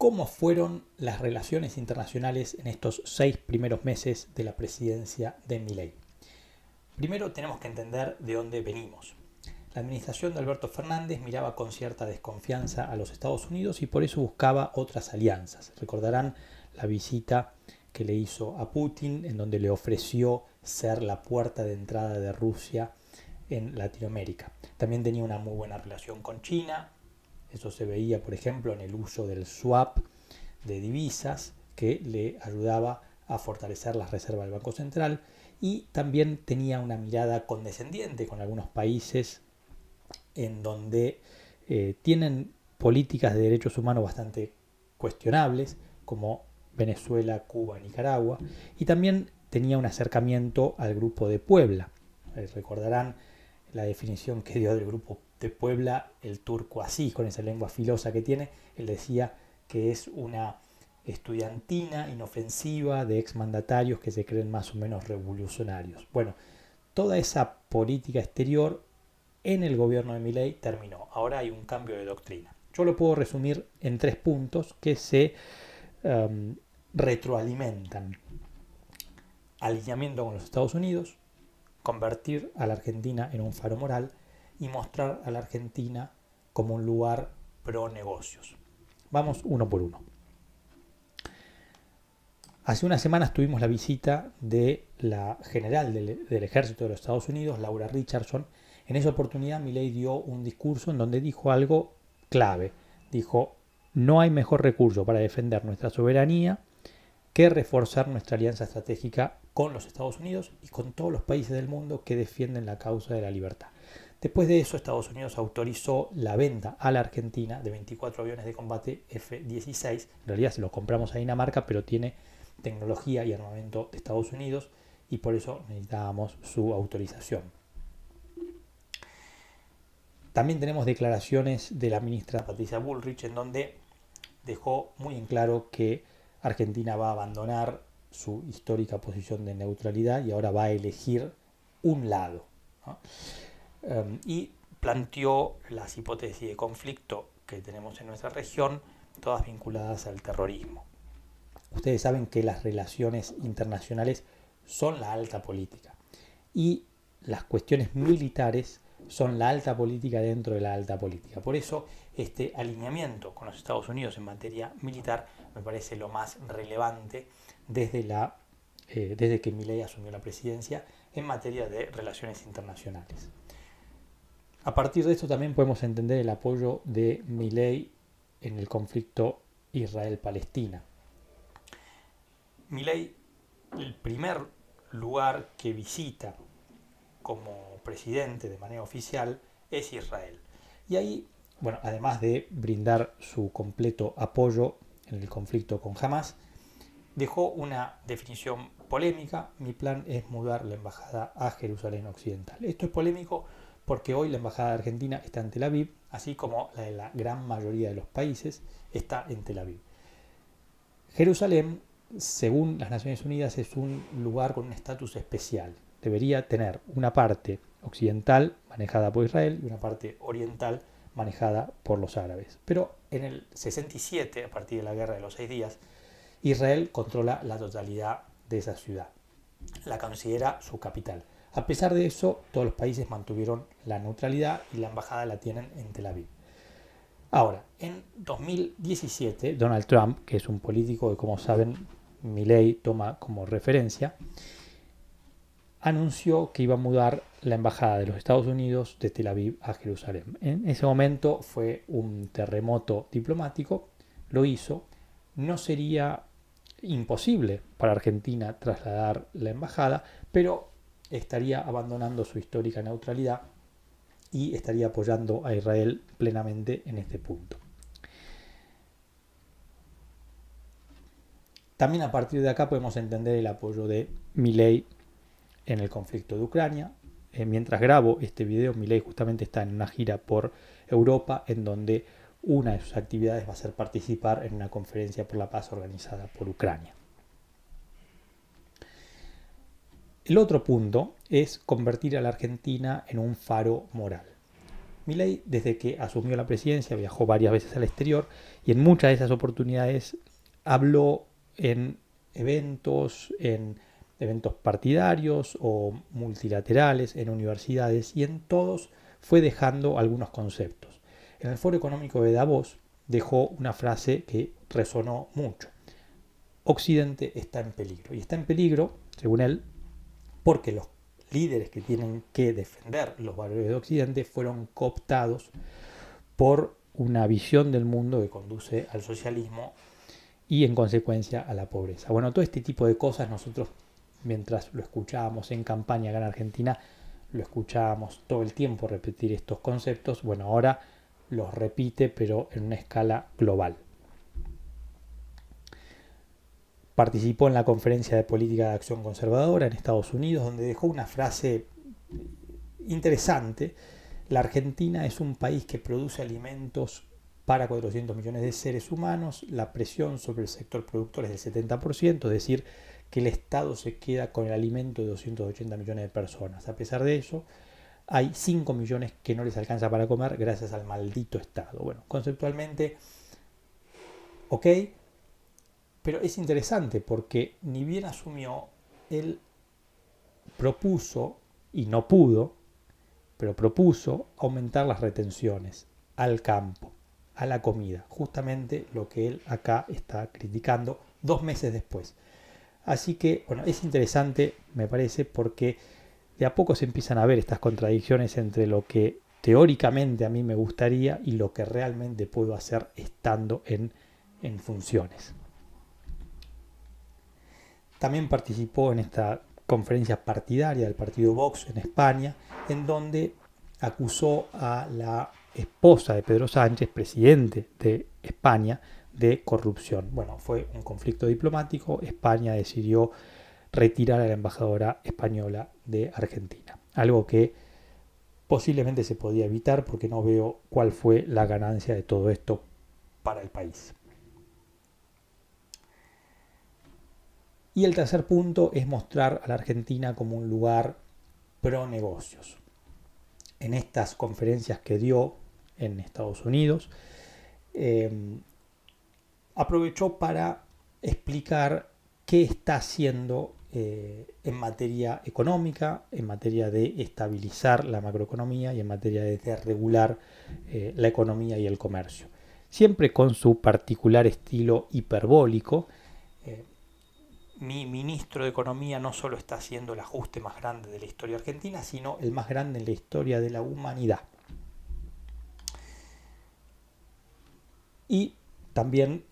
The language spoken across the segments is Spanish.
¿Cómo fueron las relaciones internacionales en estos 6 primeros meses de la presidencia de Milei? Primero tenemos que entender de dónde venimos. La administración de Alberto Fernández miraba con cierta desconfianza a los Estados Unidos y por eso buscaba otras alianzas. Recordarán la visita que le hizo a Putin, en donde le ofreció ser la puerta de entrada de Rusia en Latinoamérica. También tenía una muy buena relación con China. Eso se veía, por ejemplo, en el uso del swap de divisas que le ayudaba a fortalecer las reservas del Banco Central, y también tenía una mirada condescendiente con algunos países en donde tienen políticas de derechos humanos bastante cuestionables, como Venezuela, Cuba, Nicaragua, y también tenía un acercamiento al Grupo de Puebla. Recordarán la definición que dio del Grupo de Puebla el turco Aziz, con esa lengua filosa que tiene. Él decía que es una estudiantina inofensiva de exmandatarios que se creen más o menos revolucionarios. Bueno, toda esa política exterior en el gobierno de Milei terminó. Ahora hay un cambio de doctrina. Yo lo puedo resumir en 3 puntos que se retroalimentan. Alineamiento con los Estados Unidos, convertir a la Argentina en un faro moral y mostrar a la Argentina como un lugar pro negocios. Vamos uno por uno. Hace unas semanas tuvimos la visita de la general del Ejército de los Estados Unidos, Laura Richardson. En esa oportunidad Milei dio un discurso en donde dijo algo clave. Dijo: no hay mejor recurso para defender nuestra soberanía que reforzar nuestra alianza estratégica con los Estados Unidos y con todos los países del mundo que defienden la causa de la libertad. Después de eso, Estados Unidos autorizó la venta a la Argentina de 24 aviones de combate F-16. En realidad se los compramos a Dinamarca, pero tiene tecnología y armamento de Estados Unidos y por eso necesitábamos su autorización. También tenemos declaraciones de la ministra Patricia Bullrich, en donde dejó muy en claro que Argentina va a abandonar su histórica posición de neutralidad y ahora va a elegir un lado, ¿no? Y planteó las hipótesis de conflicto que tenemos en nuestra región, todas vinculadas al terrorismo. Ustedes saben que las relaciones internacionales son la alta política y las cuestiones militares son la alta política dentro de la alta política. Por eso este alineamiento con los Estados Unidos en materia militar me parece lo más relevante desde que Milei asumió la presidencia en materia de relaciones internacionales. A partir de esto también podemos entender el apoyo de Milei en el conflicto Israel-Palestina. Milei, el primer lugar que visita como presidente de manera oficial es Israel. Y ahí, bueno, además de brindar su completo apoyo en el conflicto con Hamas, dejó una definición polémica: mi plan es mudar la embajada a Jerusalén Occidental. Esto es polémico porque hoy la embajada de Argentina está en Tel Aviv, así como la de la gran mayoría de los países está en Tel Aviv. Jerusalén, según las Naciones Unidas, es un lugar con un estatus especial. Debería tener una parte occidental manejada por Israel y una parte oriental manejada por los árabes. Pero en el 67, a partir de la Guerra de los 6 días, Israel controla la totalidad de esa ciudad. La considera su capital. A pesar de eso, todos los países mantuvieron la neutralidad y la embajada la tienen en Tel Aviv. Ahora, en 2017, Donald Trump, que es un político que, como saben, Milei toma como referencia, anunció que iba a mudar la embajada de los Estados Unidos de Tel Aviv a Jerusalén. En ese momento fue un terremoto diplomático, lo hizo. No sería imposible para Argentina trasladar la embajada, pero estaría abandonando su histórica neutralidad y estaría apoyando a Israel plenamente en este punto. También a partir de acá podemos entender el apoyo de Milei en el conflicto de Ucrania. Mientras grabo este video, Milei justamente está en una gira por Europa, en donde una de sus actividades va a ser participar en una conferencia por la paz organizada por Ucrania. El otro punto es convertir a la Argentina en un faro moral. Milei, desde que asumió la presidencia, viajó varias veces al exterior y en muchas de esas oportunidades habló en eventos partidarios o multilaterales, en universidades, y en todos fue dejando algunos conceptos. En el Foro Económico de Davos dejó una frase que resonó mucho. Occidente está en peligro. Y está en peligro, según él, porque los líderes que tienen que defender los valores de Occidente fueron cooptados por una visión del mundo que conduce al socialismo y en consecuencia a la pobreza. Bueno, todo este tipo de cosas nosotros, mientras lo escuchábamos en campaña acá en Argentina, lo escuchábamos todo el tiempo repetir estos conceptos. Bueno, ahora los repite, pero en una escala global. Participó en la Conferencia de Política de Acción Conservadora en Estados Unidos, donde dejó una frase interesante. La Argentina es un país que produce alimentos para 400 millones de seres humanos. La presión sobre el sector productor es del 70%, es decir, que el Estado se queda con el alimento de 280 millones de personas. A pesar de eso, hay 5 millones que no les alcanza para comer gracias al maldito Estado. Bueno, conceptualmente, ok, pero es interesante porque ni bien asumió, él propuso, y no pudo, pero propuso aumentar las retenciones al campo, a la comida, justamente lo que él acá está criticando 2 meses después. Así que, bueno, es interesante, me parece, porque de a poco se empiezan a ver estas contradicciones entre lo que teóricamente a mí me gustaría y lo que realmente puedo hacer estando en funciones. También participó en esta conferencia partidaria del partido Vox en España, en donde acusó a la esposa de Pedro Sánchez, presidente de España, de corrupción. Bueno, fue un conflicto diplomático. España decidió retirar a la embajadora española de Argentina. Algo que posiblemente se podía evitar porque no veo cuál fue la ganancia de todo esto para el país. Y el tercer punto es mostrar a la Argentina como un lugar pro negocios. En estas conferencias que dio en Estados Unidos, aprovechó para explicar qué está haciendo en materia económica, en materia de estabilizar la macroeconomía y en materia de regular la economía y el comercio. Siempre con su particular estilo hiperbólico. Mi ministro de Economía no solo está haciendo el ajuste más grande de la historia argentina, sino el más grande en la historia de la humanidad. Y también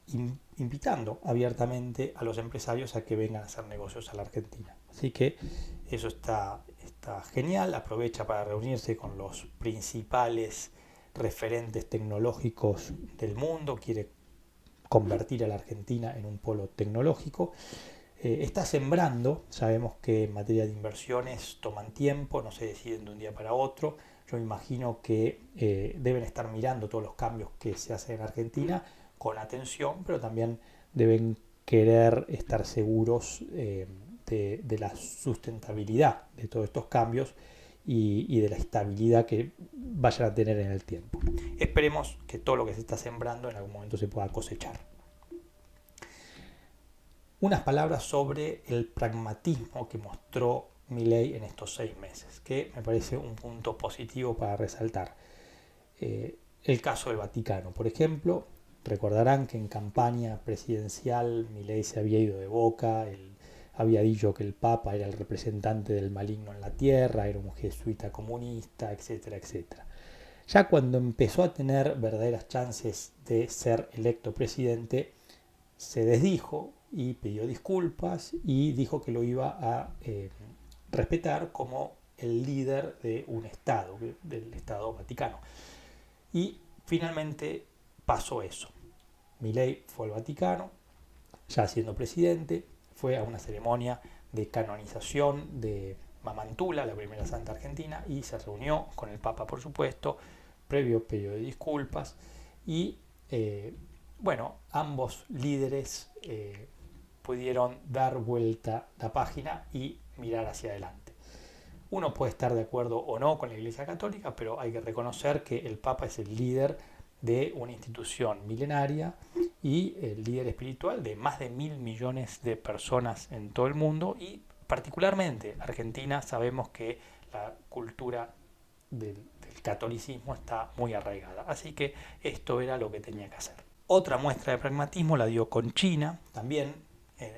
invitando abiertamente a los empresarios a que vengan a hacer negocios a la Argentina. Así que eso está genial. Aprovecha para reunirse con los principales referentes tecnológicos del mundo. Quiere convertir a la Argentina en un polo tecnológico. Está sembrando. Sabemos que en materia de inversiones toman tiempo, no se deciden de un día para otro. Yo me imagino que deben estar mirando todos los cambios que se hacen en Argentina con atención, pero también deben querer estar seguros de la sustentabilidad de todos estos cambios y de la estabilidad que vayan a tener en el tiempo. Esperemos que todo lo que se está sembrando en algún momento se pueda cosechar. Unas palabras sobre el pragmatismo que mostró Milei en estos 6 meses, que me parece un punto positivo para resaltar. El caso del Vaticano, por ejemplo, recordarán que en campaña presidencial Milei se había ido de Boca, él había dicho que el Papa era el representante del maligno en la tierra, era un jesuita comunista, etcétera, etcétera. Ya cuando empezó a tener verdaderas chances de ser electo presidente, se desdijo y pidió disculpas y dijo que lo iba a respetar como el líder de un Estado, del Estado Vaticano. Y finalmente pasó eso. Milei fue al Vaticano, ya siendo presidente, fue a una ceremonia de canonización de Mamantula, la primera santa argentina, y se reunió con el Papa, por supuesto, previo pedido de disculpas, y bueno, ambos líderes pudieron dar vuelta la página y mirar hacia adelante. Uno puede estar de acuerdo o no con la Iglesia Católica, pero hay que reconocer que el Papa es el líder de una institución milenaria y el líder espiritual de más de 1.000 millones de personas en todo el mundo, y particularmente Argentina sabemos que la cultura del catolicismo está muy arraigada, así que esto era lo que tenía que hacer. Otra muestra de pragmatismo la dio con China. También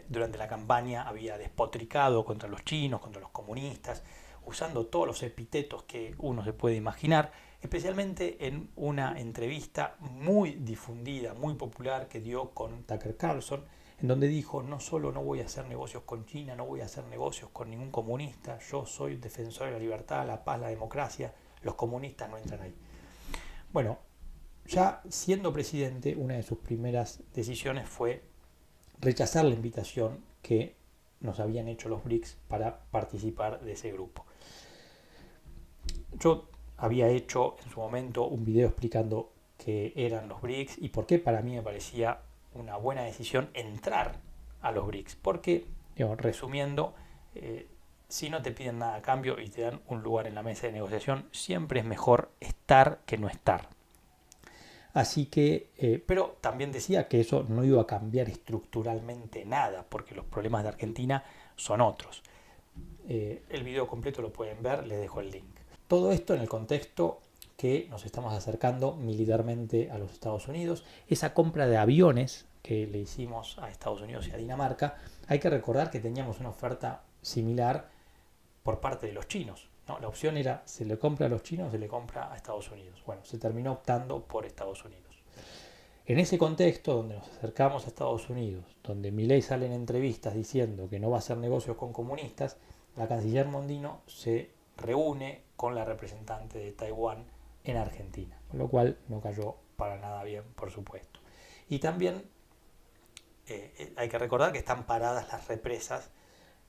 durante la campaña había despotricado contra los chinos, contra los comunistas, usando todos los epítetos que uno se puede imaginar, especialmente en una entrevista muy difundida, muy popular que dio con Tucker Carlson, en donde dijo: no solo no voy a hacer negocios con China, no voy a hacer negocios con ningún comunista, yo soy defensor de la libertad, la paz, la democracia, los comunistas no entran ahí. Bueno, ya siendo presidente, una de sus primeras decisiones fue rechazar la invitación que nos habían hecho los BRICS para participar de ese grupo. Yo había hecho en su momento un video explicando qué eran los BRICS y por qué para mí me parecía una buena decisión entrar a los BRICS. Porque, resumiendo, si no te piden nada a cambio y te dan un lugar en la mesa de negociación, siempre es mejor estar que no estar. Así que, pero también decía que eso no iba a cambiar estructuralmente nada, porque los problemas de Argentina son otros. El video completo lo pueden ver, les dejo el link. Todo esto en el contexto que nos estamos acercando militarmente a los Estados Unidos. Esa compra de aviones que le hicimos a Estados Unidos y a Dinamarca, hay que recordar que teníamos una oferta similar por parte de los chinos, ¿no? La opción era: se le compra a los chinos o se le compra a Estados Unidos. Bueno, se terminó optando por Estados Unidos. En ese contexto, donde nos acercamos a Estados Unidos, donde Milei sale en entrevistas diciendo que no va a hacer negocios con comunistas, la canciller Mondino se reúne con la representante de Taiwán en Argentina, con lo cual no cayó para nada bien, por supuesto. Y también hay que recordar que están paradas las represas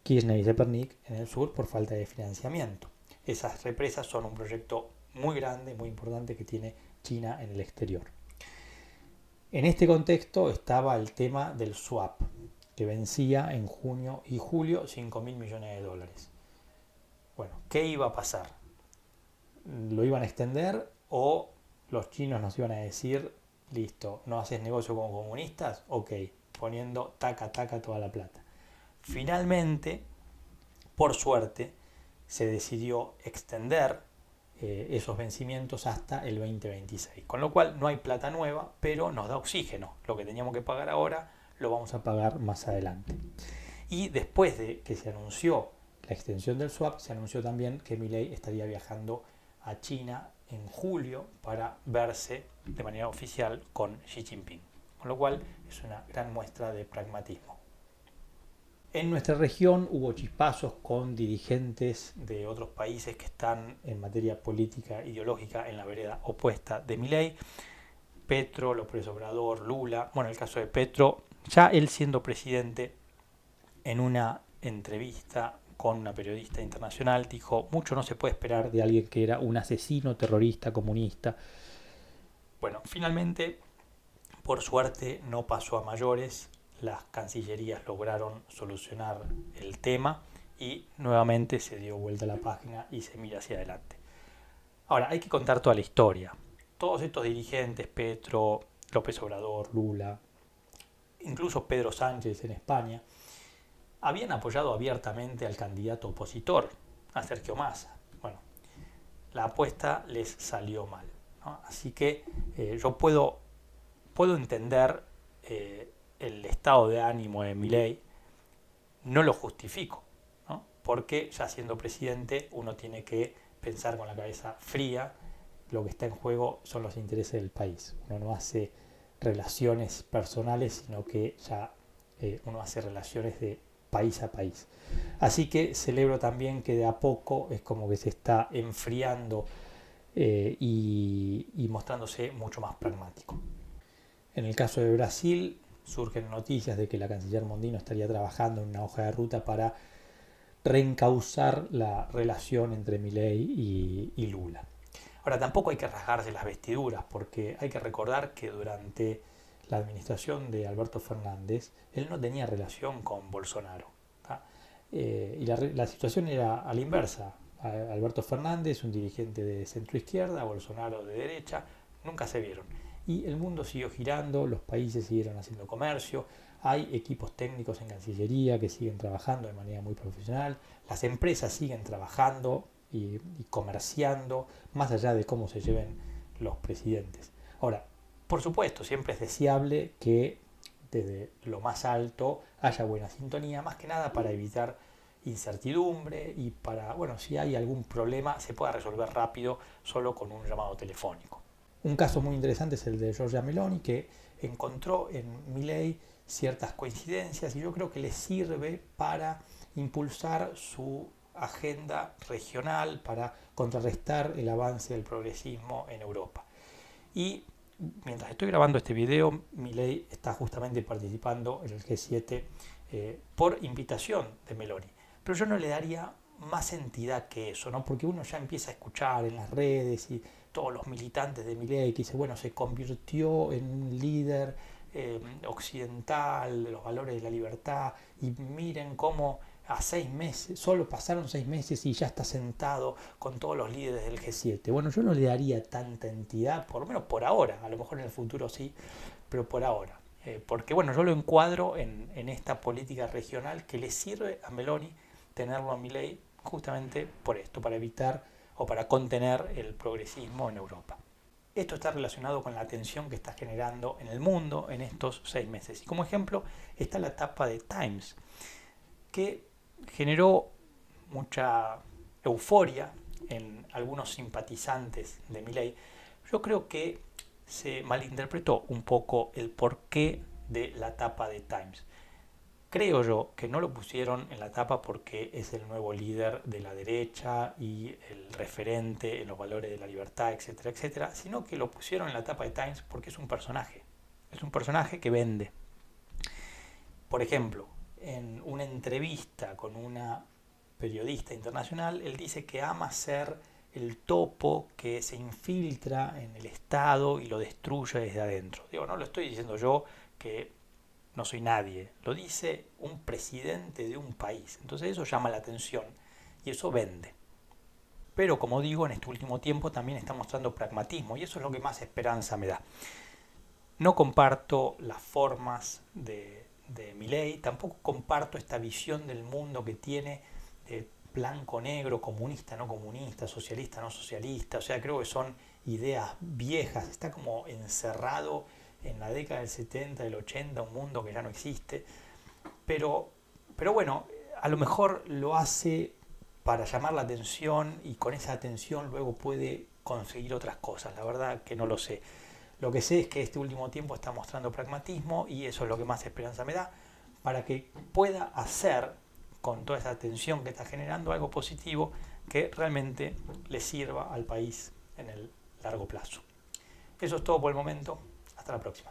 Kirchner y Zepernik en el sur por falta de financiamiento. Esas represas son un proyecto muy grande, muy importante que tiene China en el exterior. En este contexto estaba el tema del swap, que vencía en junio y julio 5.000 millones de dólares. Bueno, ¿qué iba a pasar? ¿Lo iban a extender o los chinos nos iban a decir: listo, no haces negocio con comunistas? Ok, poniendo taca toda la plata. Finalmente, por suerte, se decidió extender esos vencimientos hasta el 2026. Con lo cual no hay plata nueva, pero nos da oxígeno. Lo que teníamos que pagar ahora lo vamos a pagar más adelante. Y después de que se anunció la extensión del swap, se anunció también que Milei estaría viajando a China en julio para verse de manera oficial con Xi Jinping. Con lo cual es una gran muestra de pragmatismo. En nuestra región hubo chispazos con dirigentes de otros países que están en materia política ideológica en la vereda opuesta de Milei. Petro, López Obrador, Lula. Bueno, el caso de Petro, ya él siendo presidente, en una entrevista con una periodista internacional dijo: mucho no se puede esperar de alguien que era un asesino, terrorista, comunista. Bueno, finalmente, por suerte, no pasó a mayores. Las cancillerías lograron solucionar el tema y nuevamente se dio vuelta a la página y se mira hacia adelante. Ahora, hay que contar toda la historia. Todos estos dirigentes, Petro, López Obrador, Lula, incluso Pedro Sánchez en España, habían apoyado abiertamente al candidato opositor, a Sergio Massa. Bueno, la apuesta les salió mal, ¿no? Así que yo puedo entender el estado de ánimo de Milei, no lo justifico, ¿no? Porque ya siendo presidente uno tiene que pensar con la cabeza fría. Lo que está en juego son los intereses del país. Uno no hace relaciones personales, sino que ya uno hace relaciones de país a país. Así que celebro también que de a poco es como que se está enfriando y mostrándose mucho más pragmático. En el caso de Brasil, surgen noticias de que la canciller Mondino estaría trabajando en una hoja de ruta para reencauzar la relación entre Milei y Lula. Ahora, tampoco hay que rasgarse las vestiduras, porque hay que recordar que durante la administración de Alberto Fernández, él no tenía relación con Bolsonaro. Y la situación era a la inversa. Alberto Fernández, un dirigente de centro izquierda, Bolsonaro de derecha, nunca se vieron. Y el mundo siguió girando, los países siguieron haciendo comercio, hay equipos técnicos en Cancillería que siguen trabajando de manera muy profesional, las empresas siguen trabajando y comerciando, más allá de cómo se lleven los presidentes. Ahora, por supuesto, siempre es deseable que desde lo más alto haya buena sintonía, más que nada para evitar incertidumbre y para, bueno, si hay algún problema se pueda resolver rápido solo con un llamado telefónico. Un caso muy interesante es el de Giorgia Meloni, que encontró en Milei ciertas coincidencias y yo creo que le sirve para impulsar su agenda regional, para contrarrestar el avance del progresismo en Europa. Y mientras estoy grabando este video, Milei está justamente participando en el G7 por invitación de Meloni. Pero yo no le daría más entidad que eso, ¿no? Porque uno ya empieza a escuchar en las redes y todos los militantes de Milei que dice, bueno, se convirtió en un líder occidental de los valores de la libertad y miren cómo a 6 meses, solo pasaron 6 meses y ya está sentado con todos los líderes del G7. Bueno, yo no le daría tanta entidad, por lo menos por ahora, a lo mejor en el futuro sí, pero por ahora. Porque bueno, yo lo encuadro en esta política regional que le sirve a Meloni tenerlo a Milei justamente por esto, para evitar o para contener el progresismo en Europa. Esto está relacionado con la tensión que está generando en el mundo en estos 6 meses. Y como ejemplo está la tapa de Times, que generó mucha euforia en algunos simpatizantes de Milei. Yo creo que se malinterpretó un poco el porqué de la tapa de Times. Creo yo que no lo pusieron en la tapa porque es el nuevo líder de la derecha y el referente en los valores de la libertad, etcétera, etcétera, sino que lo pusieron en la tapa de Times porque es un personaje. Es un personaje que vende. Por ejemplo, en una entrevista con una periodista internacional, él dice que ama ser el topo que se infiltra en el Estado y lo destruye desde adentro. Digo, no lo estoy diciendo yo, que no soy nadie, lo dice un presidente de un país. Entonces eso llama la atención y eso vende. Pero como digo, en este último tiempo también está mostrando pragmatismo y eso es lo que más esperanza me da. No comparto las formas de Milei, tampoco comparto esta visión del mundo que tiene de blanco-negro, comunista, no comunista, socialista, no socialista. O sea, creo que son ideas viejas, está como encerrado en la década del 70, del 80, un mundo que ya no existe. Pero bueno, a lo mejor lo hace para llamar la atención y con esa atención luego puede conseguir otras cosas. La verdad que no lo sé. Lo que sé es que este último tiempo está mostrando pragmatismo y eso es lo que más esperanza me da para que pueda hacer con toda esa atención que está generando algo positivo que realmente le sirva al país en el largo plazo. Eso es todo por el momento. Hasta la próxima.